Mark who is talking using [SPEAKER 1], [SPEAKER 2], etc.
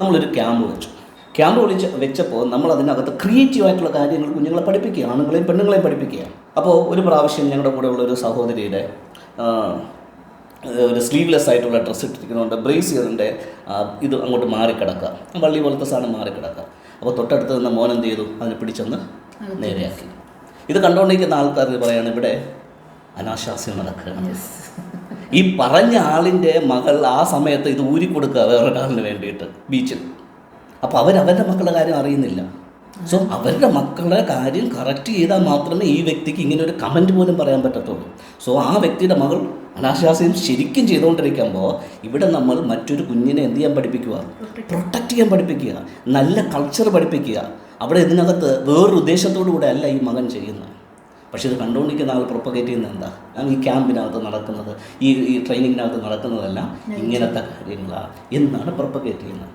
[SPEAKER 1] നമ്മളൊരു ക്യാമ്പ് വെച്ചു. ക്യാമ്പ് വെച്ചപ്പോൾ നമ്മൾ അതിനകത്ത് ക്രിയേറ്റീവായിട്ടുള്ള കാര്യങ്ങൾ കുഞ്ഞുങ്ങളെ പഠിപ്പിക്കുക, ആണുങ്ങളെയും പെണ്ണുങ്ങളെയും പഠിപ്പിക്കുക. അപ്പോൾ ഒരു പ്രാവശ്യം ഞങ്ങളുടെ കൂടെ ഉള്ളൊരു സഹോദരിയുടെ ഒരു സ്ലീവ്ലെസ് ആയിട്ടുള്ള ഡ്രസ്സ് ഇട്ടിരിക്കുന്നതുകൊണ്ട് ബ്രേസിയറിൻ്റെ ഇത് അങ്ങോട്ട് മാറിക്കിടക്കുക, വള്ളി പോലത്തെ സാധനം മാറിക്കിടക്കുക. അപ്പോൾ തൊട്ടടുത്ത് നിന്ന് മോൻ എന്ത് ചെയ്തു, അതിനെ പിടിച്ചൊന്ന് നേരെയാക്കി. ഇത് കണ്ടുകൊണ്ടിരിക്കുന്ന ആൾക്കാർ പറയാണ് ഇവിടെ അനാശാസ്യം നടക്കുകയാണ്. ഈ പറഞ്ഞ ആളിൻ്റെ മകൾ ആ സമയത്ത് ഇത് ഊരിക്കൊടുക്കുക വേറൊരാളിന് വേണ്ടിയിട്ട് ബീച്ചിൽ. അപ്പോൾ അവരവരുടെ മക്കളുടെ കാര്യം അറിയുന്നില്ല. സോ അവരുടെ മക്കളുടെ കാര്യം കറക്റ്റ് ചെയ്താൽ മാത്രമേ ഈ വ്യക്തിക്ക് ഇങ്ങനെ ഒരു കമൻറ്റ് പോലും പറയാൻ പറ്റത്തുള്ളൂ. സോ ആ വ്യക്തിയുടെ മകൾ അനാശാസ്യം ശരിക്കും ചെയ്തുകൊണ്ടിരിക്കുമ്പോൾ ഇവിടെ നമ്മൾ മറ്റൊരു കുഞ്ഞിനെ എന്ത് ചെയ്യാൻ പഠിപ്പിക്കുക, പ്രൊട്ടക്റ്റ് ചെയ്യാൻ പഠിപ്പിക്കുക, നല്ല കൾച്ചർ പഠിപ്പിക്കുക. അവിടെ ഇതിനകത്ത് വേറൊരു ഉദ്ദേശത്തോടു കൂടെ അല്ല ഈ മകൻ ചെയ്യുന്നത്. പക്ഷേ ഇത് കണ്ടുകൊണ്ടിരിക്കുന്ന ആൾ പ്രൊപ്പഗേറ്റ് ചെയ്യുന്നത് എന്താ, ഈ ക്യാമ്പിനകത്ത് നടക്കുന്നത്, ഈ ട്രെയിനിങ്ങിനകത്ത് നടക്കുന്നതെല്ലാം ഇങ്ങനത്തെ കാര്യങ്ങളാണ് എന്നാണ് പ്രൊപ്പഗേറ്റ് ചെയ്യുന്നത്.